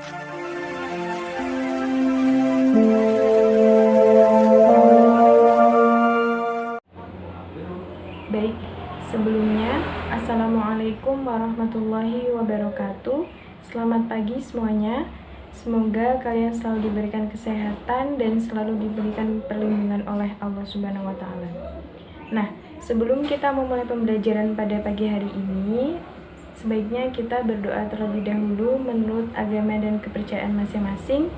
Baik, sebelumnya Assalamualaikum warahmatullahi wabarakatuh. Selamat pagi semuanya. Semoga kalian selalu diberikan kesehatan dan selalu diberikan perlindungan oleh Allah Subhanahu wa taala. Nah, sebelum kita memulai pembelajaran pada pagi hari ini, sebaiknya kita berdoa terlebih dahulu menurut agama dan kepercayaan masing-masing.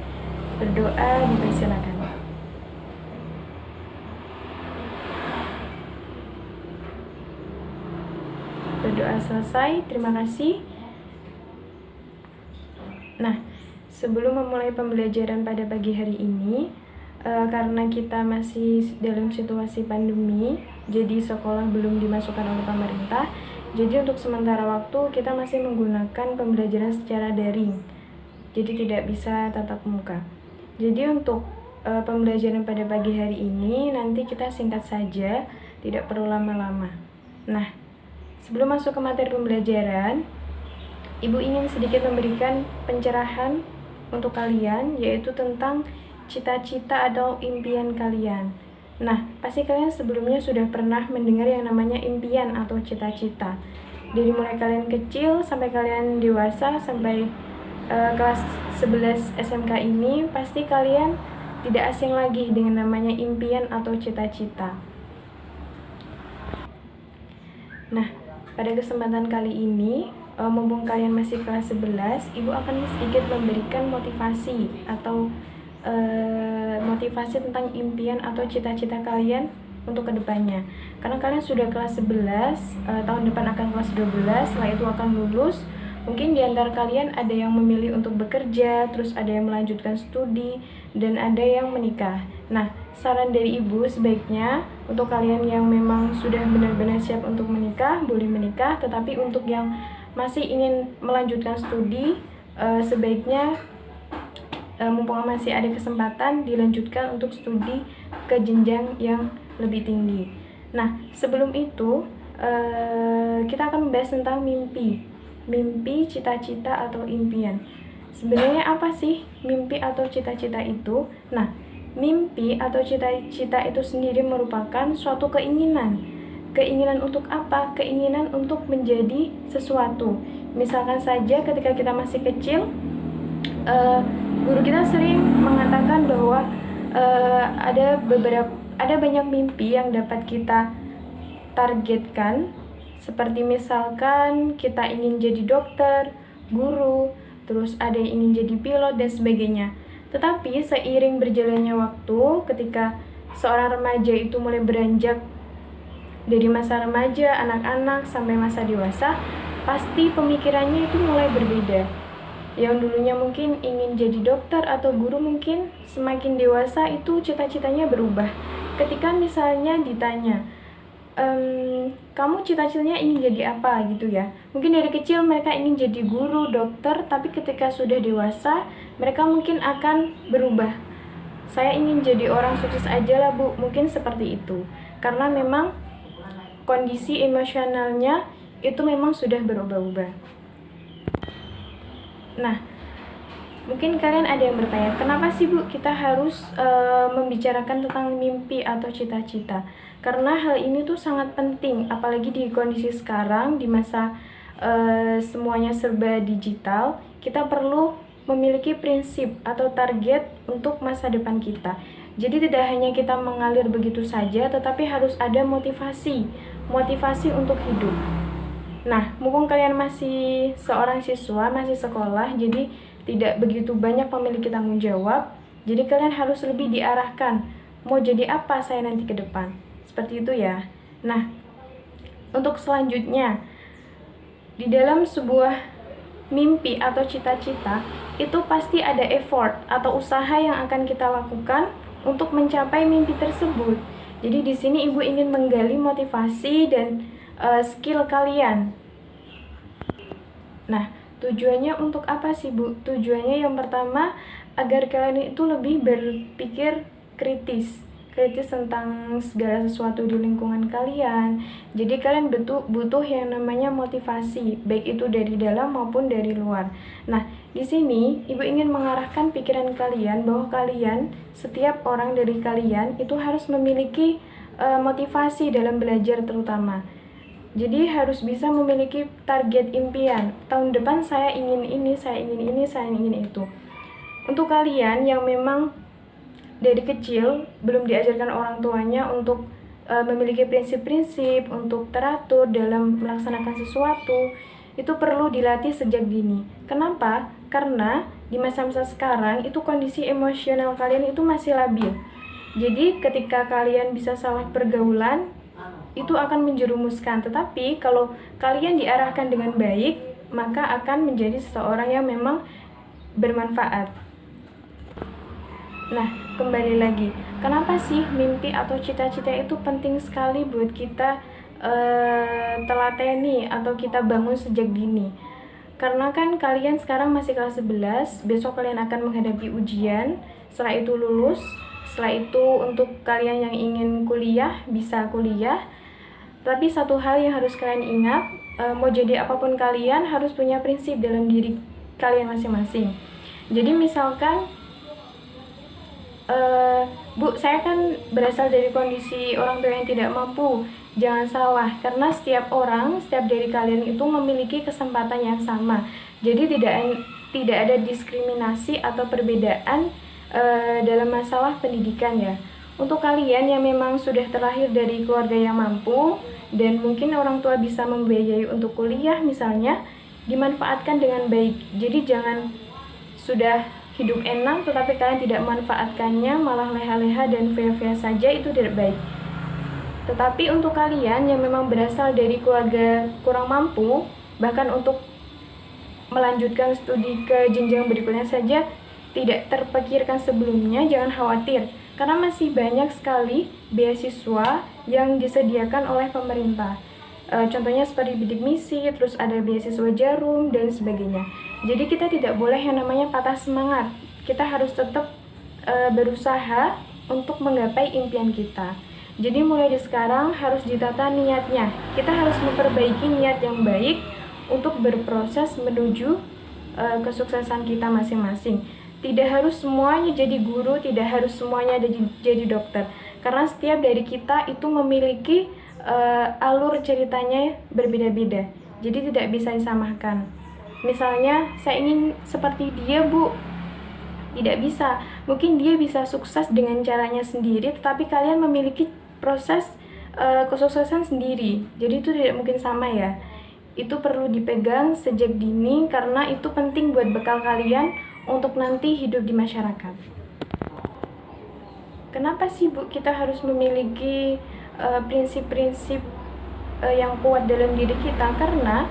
Berdoa dipersilakan. Berdoa selesai, terima kasih. Nah, sebelum memulai pembelajaran pada pagi hari ini, karena kita masih dalam situasi pandemi, jadi sekolah belum dimasukkan oleh pemerintah, jadi untuk sementara waktu kita masih menggunakan pembelajaran secara daring, jadi tidak bisa tatap muka. Jadi untuk pembelajaran pada pagi hari ini nanti kita singkat saja, tidak perlu lama-lama. Nah, sebelum masuk ke materi pembelajaran, Ibu ingin sedikit memberikan pencerahan untuk kalian, yaitu tentang cita-cita atau impian kalian. Nah, pasti kalian sebelumnya sudah pernah mendengar yang namanya impian atau cita-cita. Dari mulai kalian kecil sampai kalian dewasa, sampai kelas 11 SMK ini, pasti kalian tidak asing lagi dengan namanya impian atau cita-cita. Nah, pada kesempatan kali ini, mumpung kalian masih kelas 11, Ibu akan sedikit memberikan motivasi atau motivasi tentang impian atau cita-cita kalian untuk kedepannya. Karena kalian sudah kelas 11, tahun depan akan kelas 12, setelah itu akan lulus. Mungkin di antara kalian ada yang memilih untuk bekerja, terus ada yang melanjutkan studi, dan ada yang menikah. Nah, saran dari Ibu sebaiknya untuk kalian yang memang sudah benar-benar siap untuk menikah, boleh menikah. Tetapi untuk yang masih ingin melanjutkan studi, sebaiknya mumpung masih ada kesempatan dilanjutkan untuk studi ke jenjang yang lebih tinggi. Nah, sebelum itu kita akan membahas tentang mimpi, cita-cita atau impian. Sebenarnya apa sih mimpi atau cita-cita itu? Nah, mimpi atau cita-cita itu sendiri merupakan suatu keinginan. Keinginan untuk apa? Keinginan untuk menjadi sesuatu. Misalkan saja ketika kita masih kecil, guru kita sering mengatakan bahwa ada banyak mimpi yang dapat kita targetkan. Seperti misalkan kita ingin jadi dokter, guru, terus ada yang ingin jadi pilot dan sebagainya. Tetapi seiring berjalannya waktu, ketika seorang remaja itu mulai beranjak dari masa remaja, anak-anak, sampai masa dewasa, pasti pemikirannya itu mulai berbeda. Yang dulunya mungkin ingin jadi dokter atau guru, mungkin semakin dewasa itu cita-citanya berubah. Ketika misalnya ditanya, kamu cita-citanya ingin jadi apa gitu ya. Mungkin dari kecil mereka ingin jadi guru, dokter, tapi ketika sudah dewasa mereka mungkin akan berubah. Saya ingin jadi orang sukses aja lah Bu, mungkin seperti itu. Karena memang kondisi emosionalnya itu memang sudah berubah-ubah. Nah, mungkin kalian ada yang bertanya, kenapa sih Bu kita harus membicarakan tentang mimpi atau cita-cita? Karena hal ini tuh sangat penting, apalagi di kondisi sekarang, di masa semuanya serba digital, kita perlu memiliki prinsip atau target untuk masa depan kita. Jadi tidak hanya kita mengalir begitu saja, tetapi harus ada motivasi untuk hidup. Nah, mumpung kalian masih seorang siswa, masih sekolah, jadi tidak begitu banyak memiliki tanggung jawab, jadi kalian harus lebih diarahkan, mau jadi apa saya nanti ke depan. Seperti itu ya. Nah, untuk selanjutnya, di dalam sebuah mimpi atau cita-cita, itu pasti ada effort atau usaha yang akan kita lakukan untuk mencapai mimpi tersebut. Jadi di sini Ibu ingin menggali motivasi dan skill kalian. Nah, tujuannya untuk apa sih Bu? Tujuannya yang pertama agar kalian itu lebih berpikir kritis. kritis tentang segala sesuatu di lingkungan kalian. Jadi kalian butuh yang namanya motivasi, baik itu dari dalam maupun dari luar. Nah, di sini Ibu ingin mengarahkan pikiran kalian bahwa kalian, setiap orang dari kalian itu harus memiliki motivasi dalam belajar terutama. Jadi harus bisa memiliki target impian. Tahun depan saya ingin ini, saya ingin ini, saya ingin itu. Untuk kalian yang memang dari kecil belum diajarkan orang tuanya untuk memiliki prinsip-prinsip, untuk teratur dalam melaksanakan sesuatu, itu perlu dilatih sejak dini. Kenapa? Karena di masa-masa sekarang itu kondisi emosional kalian itu masih labil. Jadi ketika kalian bisa salah pergaulan, itu akan menjerumuskan. Tetapi kalau kalian diarahkan dengan baik, maka akan menjadi seseorang yang memang bermanfaat. Nah, kembali lagi, kenapa sih mimpi atau cita-cita itu penting sekali buat kita telateni atau kita bangun sejak dini? Karena kan kalian sekarang masih kelas 11, besok kalian akan menghadapi ujian, setelah itu lulus, setelah itu untuk kalian yang ingin kuliah, bisa kuliah. Tapi satu hal yang harus kalian ingat, mau jadi apapun kalian harus punya prinsip dalam diri kalian masing-masing. Jadi misalkan, Bu, saya kan berasal dari kondisi orang tua yang tidak mampu. Jangan salah, karena setiap orang, setiap dari kalian itu memiliki kesempatan yang sama. Jadi tidak ada diskriminasi atau perbedaan dalam masalah pendidikan ya. Untuk kalian yang memang sudah terlahir dari keluarga yang mampu dan mungkin orang tua bisa membiayai untuk kuliah misalnya, dimanfaatkan dengan baik. Jadi jangan sudah hidup enak tetapi kalian tidak memanfaatkannya, malah leha-leha dan via-via saja, itu tidak baik. Tetapi untuk kalian yang memang berasal dari keluarga kurang mampu, bahkan untuk melanjutkan studi ke jenjang berikutnya saja tidak terpikirkan sebelumnya, jangan khawatir. Karena masih banyak sekali beasiswa yang disediakan oleh pemerintah. Contohnya seperti bidik misi, terus ada beasiswa jarum, dan sebagainya. Jadi kita tidak boleh yang namanya patah semangat. Kita harus tetap berusaha untuk menggapai impian kita. Jadi mulai dari sekarang harus ditata niatnya. Kita harus memperbaiki niat yang baik untuk berproses menuju kesuksesan kita masing-masing. Tidak harus semuanya jadi guru, tidak harus semuanya jadi dokter. Karena setiap dari kita itu memiliki alur ceritanya berbeda-beda. Jadi tidak bisa disamakan. Misalnya, saya ingin seperti dia, Bu. Tidak bisa. Mungkin dia bisa sukses dengan caranya sendiri, tetapi kalian memiliki proses kesuksesan sendiri. Jadi itu tidak mungkin sama ya. Itu perlu dipegang sejak dini karena itu penting buat bekal kalian untuk nanti hidup di masyarakat. Kenapa sih, Bu, kita harus memiliki prinsip-prinsip yang kuat dalam diri kita? Karena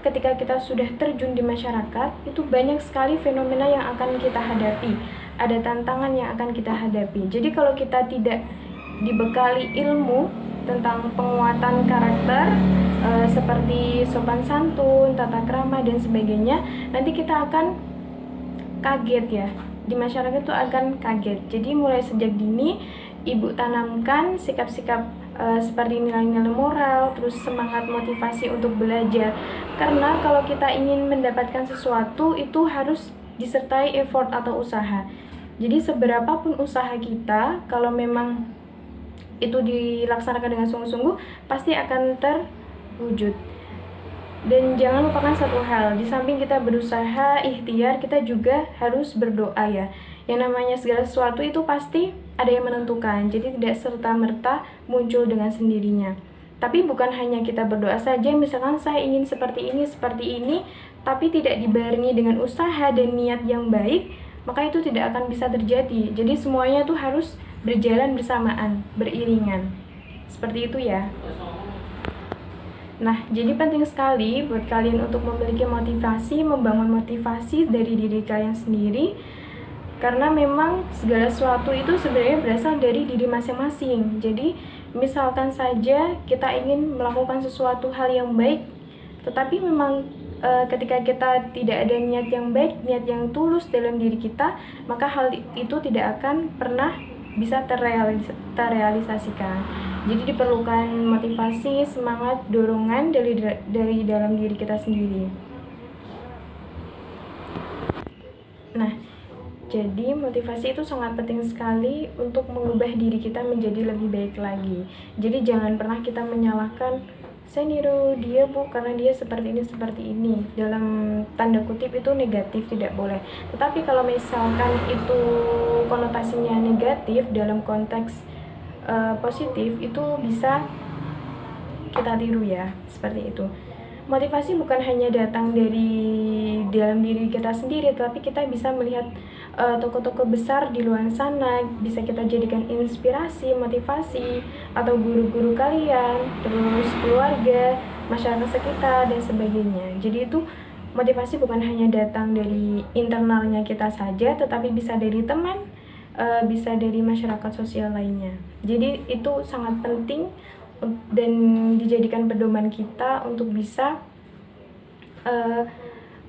ketika kita sudah terjun di masyarakat, itu banyak sekali fenomena yang akan kita hadapi. Ada tantangan yang akan kita hadapi. Jadi kalau kita tidak dibekali ilmu tentang penguatan karakter, seperti sopan santun, tata krama, dan sebagainya, nanti kita akan kaget ya. Di masyarakat itu akan kaget. Jadi mulai sejak dini Ibu tanamkan sikap-sikap seperti nilai-nilai moral, terus semangat motivasi untuk belajar. Karena kalau kita ingin mendapatkan sesuatu itu harus disertai effort atau usaha. Jadi seberapapun usaha kita, kalau memang itu dilaksanakan dengan sungguh-sungguh, pasti akan terwujud. Dan jangan lupakan satu hal, di samping kita berusaha, ikhtiar, kita juga harus berdoa ya. Yang namanya segala sesuatu itu pasti ada yang menentukan, jadi tidak serta-merta muncul dengan sendirinya. Tapi bukan hanya kita berdoa saja, misalkan saya ingin seperti ini, tapi tidak dibarengi dengan usaha dan niat yang baik, maka itu tidak akan bisa terjadi. Jadi semuanya tuh harus berjalan bersamaan, beriringan. Seperti itu ya. Nah, jadi penting sekali buat kalian untuk memiliki motivasi, membangun motivasi dari diri kalian sendiri. Karena memang segala sesuatu itu sebenarnya berasal dari diri masing-masing. Jadi, misalkan saja kita ingin melakukan sesuatu hal yang baik, tetapi memang ketika kita tidak ada niat yang baik, niat yang tulus dalam diri kita, maka hal itu tidak akan pernah bisa terrealisasikan. Jadi diperlukan motivasi, semangat, dorongan dari dalam diri kita sendiri. Nah, jadi motivasi itu sangat penting sekali untuk mengubah diri kita menjadi lebih baik lagi. Jadi jangan pernah kita menyalahkan, saya niru dia bu karena dia seperti ini. Dalam tanda kutip itu negatif, tidak boleh. Tetapi kalau misalkan itu konotasinya negatif dalam konteks positif, itu bisa kita tiru ya, seperti itu. Motivasi bukan hanya datang dari dalam diri kita sendiri, tapi kita bisa melihat tokoh-tokoh besar di luar sana, bisa kita jadikan inspirasi, motivasi, atau guru-guru kalian, terus keluarga, masyarakat sekitar, dan sebagainya. Jadi itu motivasi bukan hanya datang dari internalnya kita saja, tetapi bisa dari teman, bisa dari masyarakat sosial lainnya. Jadi itu sangat penting dan dijadikan pedoman kita untuk bisa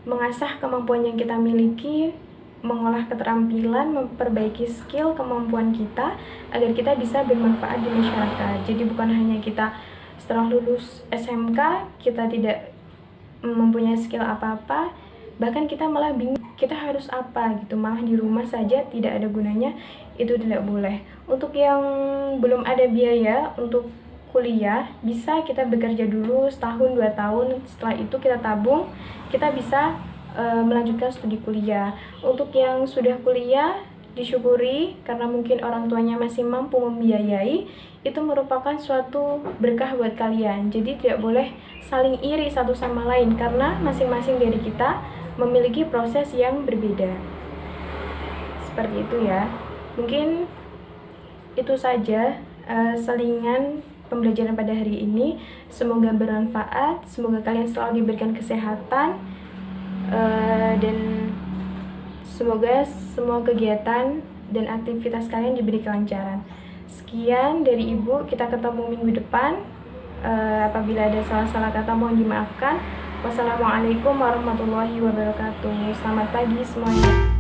mengasah kemampuan yang kita miliki, mengolah keterampilan, memperbaiki skill kemampuan kita agar kita bisa bermanfaat di masyarakat. Jadi bukan hanya kita setelah lulus SMK kita tidak mempunyai skill apa-apa, bahkan kita malah bingung kita harus apa gitu, malah di rumah saja tidak ada gunanya, itu tidak boleh. Untuk yang belum ada biaya untuk kuliah, bisa kita bekerja dulu setahun 2 tahun, setelah itu kita tabung, kita bisa melanjutkan studi kuliah. Untuk yang sudah kuliah, disyukuri karena mungkin orang tuanya masih mampu membiayai, itu merupakan suatu berkah buat kalian. Jadi tidak boleh saling iri satu sama lain karena masing-masing dari kita memiliki proses yang berbeda. Seperti itu ya. Mungkin itu saja selingan pembelajaran pada hari ini. Semoga bermanfaat, semoga kalian selalu diberikan kesehatan, dan semoga semua kegiatan dan aktivitas kalian diberi kelancaran. Sekian dari Ibu, kita ketemu minggu depan. Apabila ada salah-salah kata mohon dimaafkan. Wassalamualaikum warahmatullahi wabarakatuh. Selamat pagi semuanya.